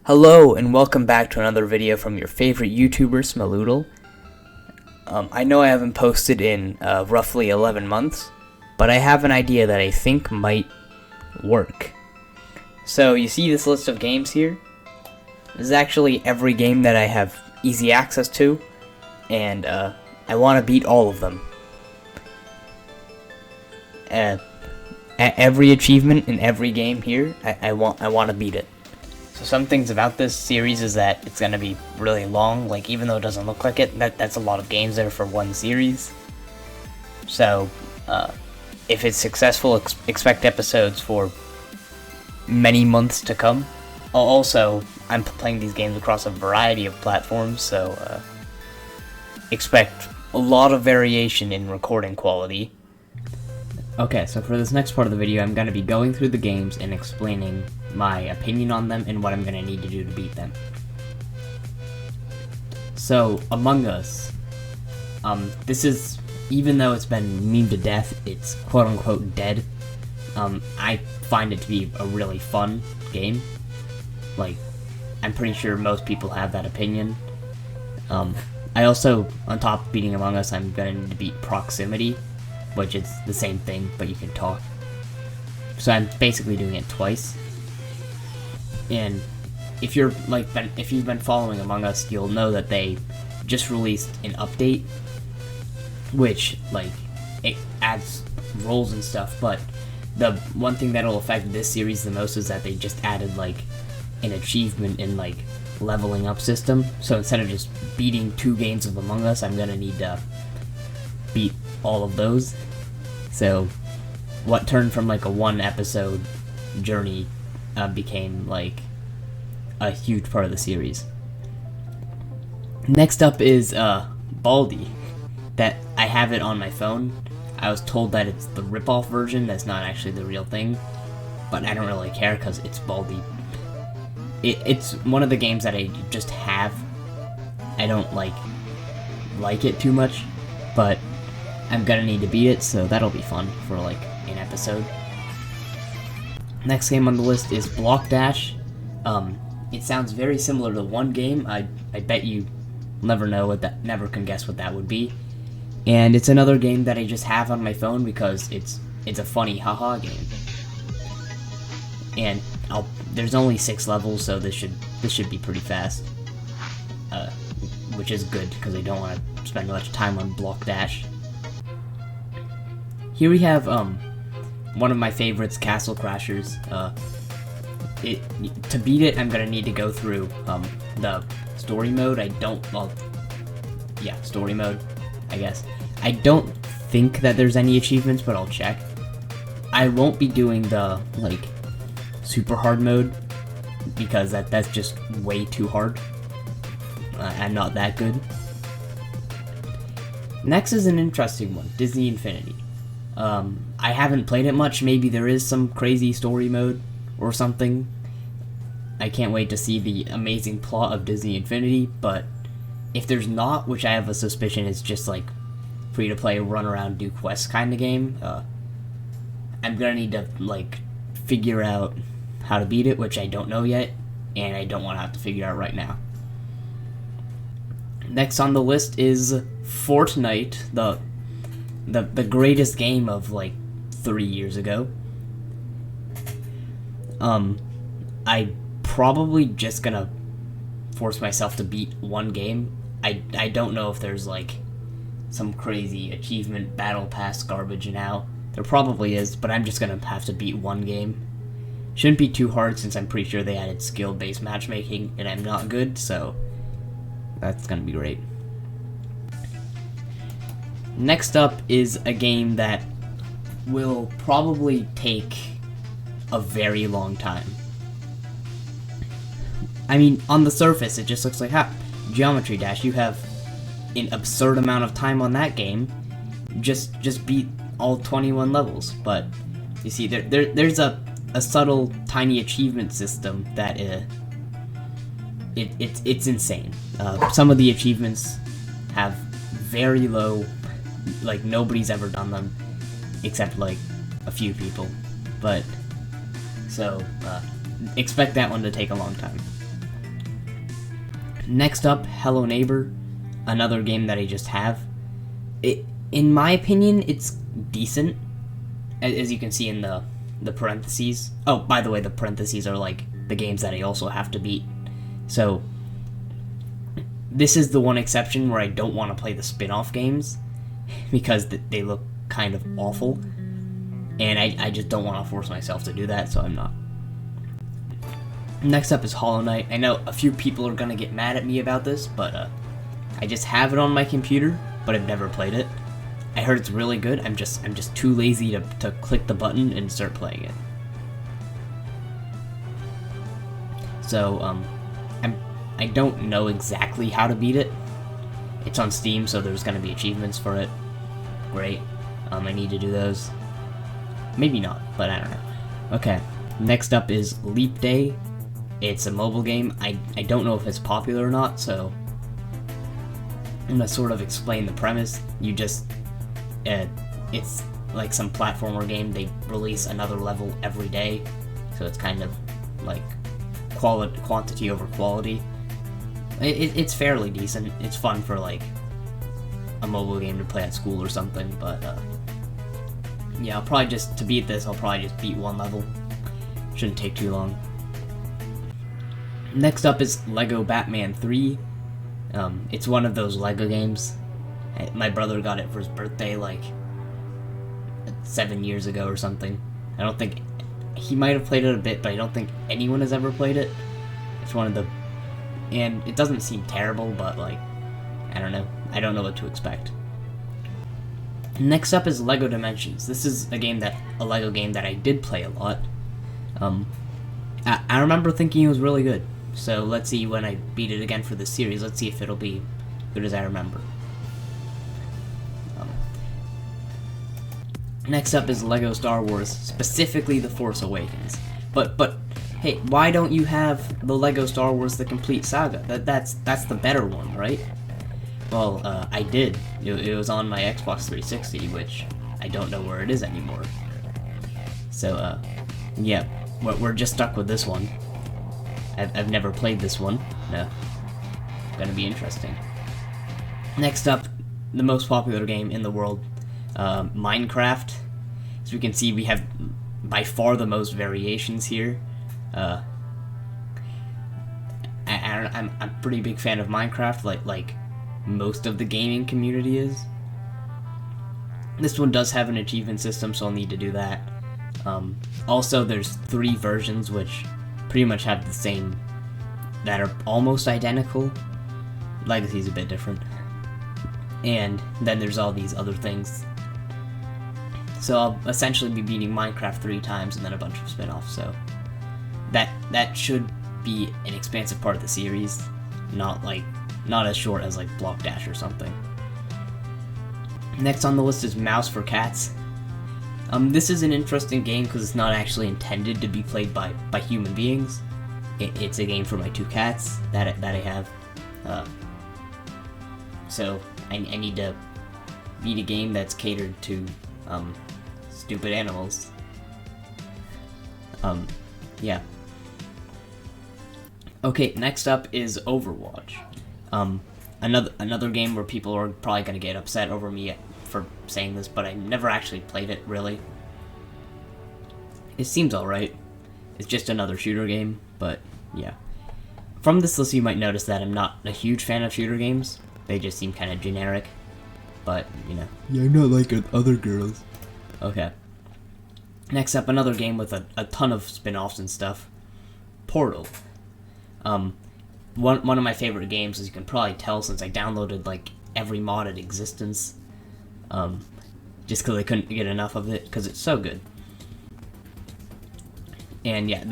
Hello and welcome back to another video from your favorite YouTuber, Smeloodle. I know I haven't posted in roughly 11 months, but I have an idea that I think might work. So you see this list of games here? This is actually every game that I have easy access to, and I want to beat all of them. At every achievement in every game here, I want to beat it. So some things about this series is that it's going to be really long, like even though it doesn't look like it, that's a lot of games there for one series. So if it's successful, expect episodes for many months to come. Also, I'm playing these games across a variety of platforms, so expect a lot of variation in recording quality. Okay, so for this next part of the video, I'm going to be going through the games and explaining my opinion on them and what I'm going to need to do to beat them. So, Among Us. This is, even though it's been memed to death, it's quote-unquote dead. I find it to be a really fun game. Like, I'm pretty sure most people have that opinion. I also, on top of beating Among Us, I'm going to need to beat Proximity, which is the same thing, but you can talk. So I'm basically doing it twice. And if you're if you've been following Among Us, you'll know that they just released an update, which it adds roles and stuff. But the one thing that'll affect this series the most is that they just added an achievement in leveling up system. So instead of just beating 2 games of Among Us, I'm gonna need to beat all of those. So what turned from a 1 episode journey became a huge part of the series. Next up is Baldi. That I have it on my phone. I was told that it's the rip-off version, that's not actually the real thing, but I don't really care because it's Baldi. It's one of the games that I just have. I don't like it too much, but I'm gonna need to beat it, so that'll be fun for an episode. Next game on the list is Block Dash. It sounds very similar to one game. I bet you never can guess what that would be. And it's another game that I just have on my phone because it's a funny haha game. And there's only 6 levels, so this should be pretty fast. Which is good because I don't want to spend much time on Block Dash. Here we have one of my favorites, Castle Crashers. To beat it, I'm gonna need to go through the story mode. Story mode, I guess. I don't think that there's any achievements, but I'll check. I won't be doing the super hard mode because that's just way too hard. I'm not that good. Next is an interesting one, Disney Infinity. I haven't played it much. Maybe there is some crazy story mode or something. I can't wait to see the amazing plot of Disney Infinity, but if there's not, which I have a suspicion is just free to play, run around, do quests kind of game, I'm gonna need to figure out how to beat it, which I don't know yet, and I don't want to have to figure out right now. Next on the list is Fortnite, the greatest game of 3 years ago. I probably just gonna force myself to beat 1 game. I don't know if there's some crazy achievement battle pass garbage now. There probably is, but I'm just gonna have to beat 1 game. Shouldn't be too hard since I'm pretty sure they added skill-based matchmaking and I'm not good, so that's gonna be great. Next up is a game that will probably take a very long time. I mean, on the surface, it just looks like, Geometry Dash, you have an absurd amount of time on that game. Just beat all 21 levels. But, you see, there's a subtle, tiny achievement system that it's insane. Some of the achievements have very low, nobody's ever done them, except a few people. But so expect that one to take a long time. Next up, Hello Neighbor, another game that I just have. In my opinion, it's decent, as you can see in the parentheses. Oh, by the way, the parentheses are like the games that I also have to beat. So, this is the one exception where I don't want to play the spin-off games, because they look kind of awful, and I just don't want to force myself to do that, so I'm not. Next up is Hollow Knight. I know a few people are gonna get mad at me about this, but I just have it on my computer, but I've never played it. I heard it's really good. I'm just too lazy to click the button and start playing it. So I don't know exactly how to beat it. It's on Steam, so there's gonna be achievements for it. Great. I need to do those. Maybe not, but I don't know. Okay. Next up is Leap Day. It's a mobile game. I don't know if it's popular or not, so I'm gonna sort of explain the premise. You just, it's like some platformer game. They release another level every day, so it's kind of like quantity over quality. It's fairly decent. It's fun for like a mobile game to play at school or something, but yeah, I'll probably just beat one level. Shouldn't take too long. Next up is Lego Batman 3. It's one of those Lego games. My brother got it for his birthday like 7 years ago or something. I don't think he might have played it a bit, but I don't think anyone has ever played it. It's one of the, and it doesn't seem terrible, but like, I don't know. I don't know what to expect. Next up is Lego Dimensions. This is a Lego game that I did play a lot. I remember thinking it was really good. So let's see when I beat it again for the series. Let's see if it'll be good as I remember. Next up is Lego Star Wars, specifically The Force Awakens. But hey, why don't you have the Lego Star Wars The Complete Saga? That's the better one, right? Well, I did. It was on my Xbox 360, which I don't know where it is anymore. So, yeah, we're just stuck with this one. I've never played this one. No. Gonna be interesting. Next up, the most popular game in the world, Minecraft. As we can see, we have by far the most variations here. I'm a pretty big fan of Minecraft, like most of the gaming community is. This one does have an achievement system, so I'll need to do that. Also, there's 3 versions which pretty much have the same, that are almost identical. Legacy's a bit different. And then there's all these other things. So I'll essentially be beating Minecraft 3 times and then a bunch of spin-offs, so that should be an expansive part of the series, not as short as like Block Dash or something. Next on the list is Mouse for Cats. This is an interesting game because it's not actually intended to be played by human beings. It's a game for my 2 cats that I have. So I need to beat a game that's catered to stupid animals. Yeah. Okay, next up is Overwatch. Another game where people are probably gonna get upset over me for saying this, but I never actually played it, really. It seems alright. It's just another shooter game, but yeah. From this list you might notice that I'm not a huge fan of shooter games. They just seem kind of generic, but, you know. Yeah, I'm not like other girls. Okay. Next up, another game with a ton of spin-offs and stuff. Portal. One of my favorite games, as you can probably tell since I downloaded like every mod in existence. Just because I couldn't get enough of it, because it's so good. And yeah,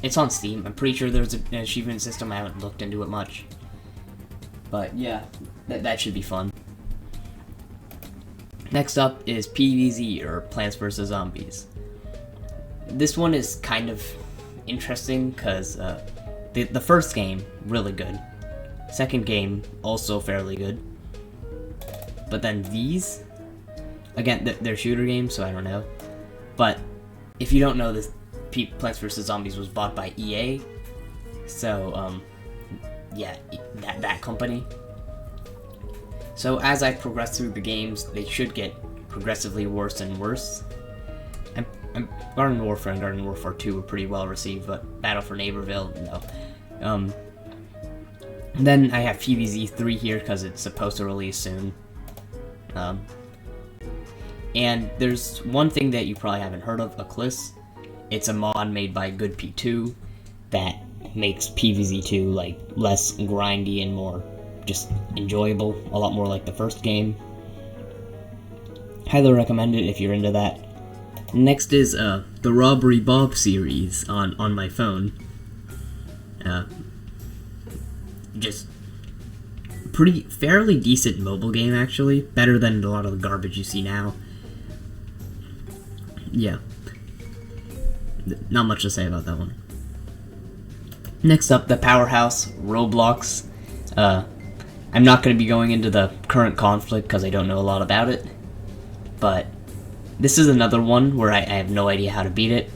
it's on Steam. I'm pretty sure there's an achievement system. I haven't looked into it much. But yeah, that should be fun. Next up is PvZ, or Plants vs. Zombies. This one is kind of interesting, because the first game, really good. Second game, also fairly good. But then these, again, they're shooter games, so I don't know. But if you don't know, this Plants vs. Zombies was bought by EA. So, yeah, that company. So as I progress through the games, they should get progressively worse and worse. Garden Warfare and Garden Warfare 2 were pretty well received, but Battle for Neighborville, no. Then I have PvZ 3 here because it's supposed to release soon. And there's one thing that you probably haven't heard of, Eclipse. It's a mod made by GoodP2 that makes PvZ 2 like less grindy and more just enjoyable, a lot more like the first game. Highly recommend it if you're into that. Next is the Robbery Bob series on my phone. Just fairly decent mobile game, actually. Better than a lot of the garbage you see now. Yeah. Not much to say about that one. Next up, the powerhouse, Roblox. I'm not going to be going into the current conflict because I don't know a lot about it. But this is another one where I have no idea how to beat it,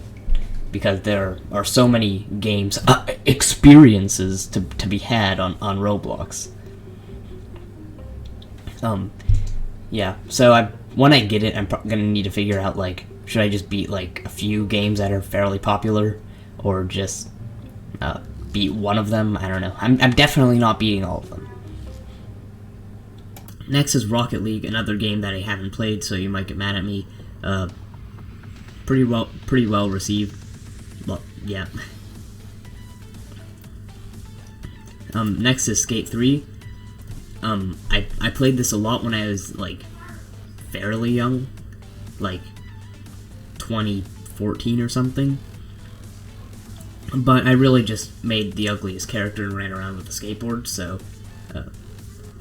because there are so many games, experiences to be had on Roblox. Yeah, so when I get it, I'm gonna need to figure out, like, should I just beat, like, a few games that are fairly popular, or just beat one of them? I don't know. I'm definitely not beating all of them. Next is Rocket League, another game that I haven't played, so you might get mad at me. Pretty well received. Well, yeah. Next is Skate 3. I played this a lot when I was, like, fairly young. Like, 2014 or something. But I really just made the ugliest character and ran around with a skateboard, so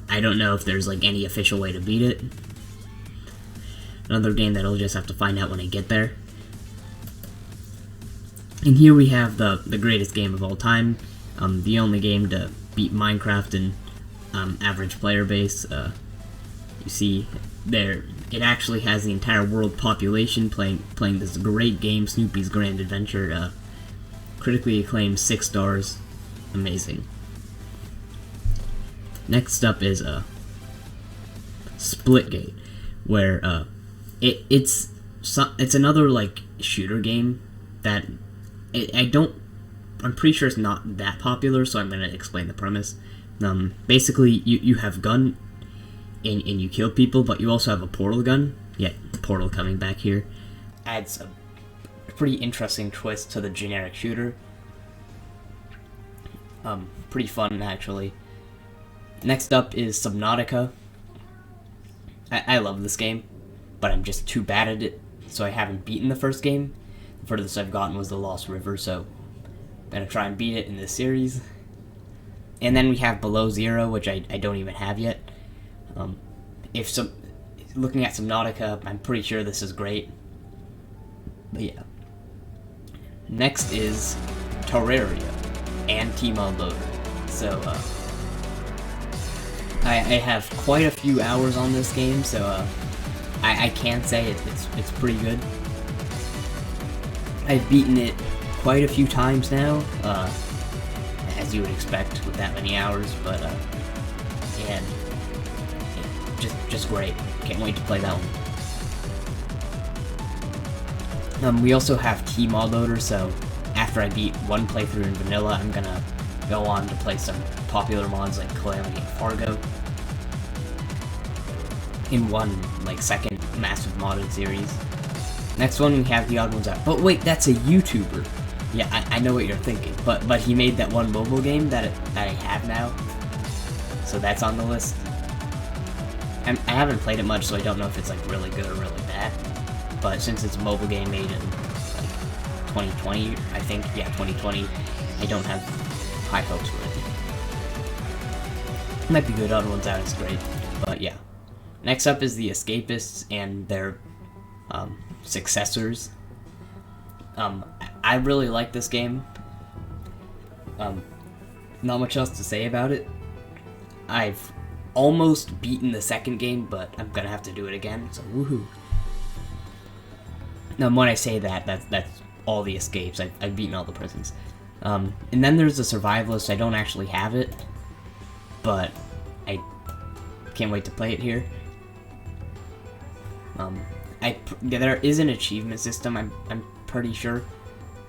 I don't know if there's, like, any official way to beat it. Another game that I'll just have to find out when I get there. And here we have the greatest game of all time, the only game to beat Minecraft in average player base. You see there, it actually has the entire world population playing this great game, Snoopy's Grand Adventure. Critically acclaimed, 6 stars, amazing. Next up is Splitgate, where it's another, like, shooter game that I'm pretty sure it's not that popular, so I'm gonna explain the premise. Basically, you have gun and you kill people, but you also have a portal gun. Yeah, portal coming back here adds a pretty interesting twist to the generic shooter. Pretty fun, actually. Next up is Subnautica. I love this game, but I'm just too bad at it, so I haven't beaten the first game. The furthest I've gotten was the Lost River, so I'm gonna try and beat it in this series. And then we have Below Zero, which I don't even have yet. Looking at Subnautica, I'm pretty sure this is great. But yeah. Next is Terraria and T-Mod Loader. So, I have quite a few hours on this game, so I can say it's pretty good. I've beaten it quite a few times now, as you would expect with that many hours, but and just great. Can't wait to play that one. We also have T-Mod Loader, so after I beat one playthrough in vanilla, I'm gonna go on to play some popular mods like Calamity and Fargo in one, like, second massive modded series. Next one, we have The Odd Ones Out. But wait, that's a YouTuber. Yeah, I know what you're thinking, but he made that one mobile game that I have now, so that's on the list. I haven't played it much, so I don't know if it's, like, really good or really bad, but since it's a mobile game made in, like, 2020, I think, yeah, 2020, I don't have high hopes for it. Might be good, Odd Ones Out is great, but yeah. Next up is The Escapists and their successors. I really like this game. Not much else to say about it. I've almost beaten the second game, but I'm gonna have to do it again, so woohoo. Now, when I say that's all the escapes. I've beaten all the prisons. And then there's the Survivalist. I don't actually have it, but I can't wait to play it here. There is an achievement system, I'm pretty sure,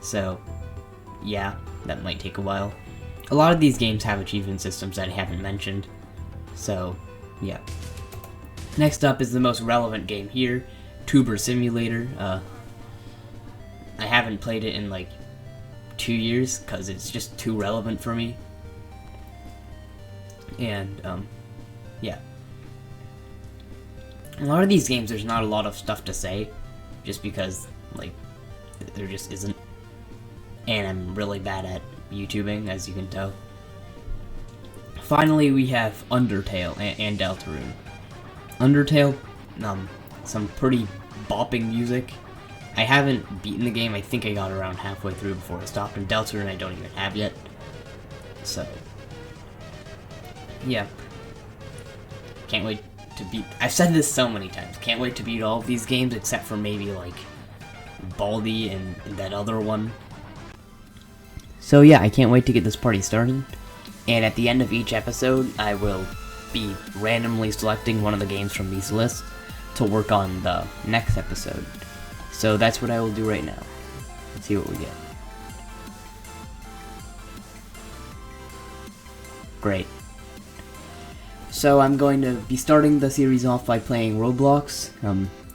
so yeah, that might take a while. A lot of these games have achievement systems that I haven't mentioned, so yeah. Next up is the most relevant game here, Tuber Simulator. I haven't played it in like 2 years because it's just too relevant for me. And yeah. A lot of these games, there's not a lot of stuff to say, just because like there just isn't. And I'm really bad at YouTubing, as you can tell. Finally, we have Undertale and Deltarune. Undertale, some pretty bopping music. I haven't beaten the game. I think I got around halfway through before I stopped. And Deltarune I don't even have yet. So, yeah. Can't wait to beat... I've said this so many times. Can't wait to beat all of these games except for maybe, like, Baldi and that other one. So yeah, I can't wait to get this party started. And at the end of each episode, I will be randomly selecting one of the games from these lists to work on the next episode. So that's what I will do right now. Let's see what we get. Great. So I'm going to be starting the series off by playing Roblox.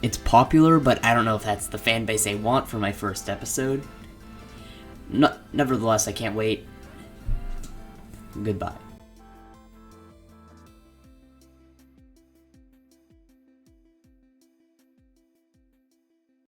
It's popular, but I don't know if that's the fan base I want for my first episode. Nevertheless, I can't wait. Goodbye.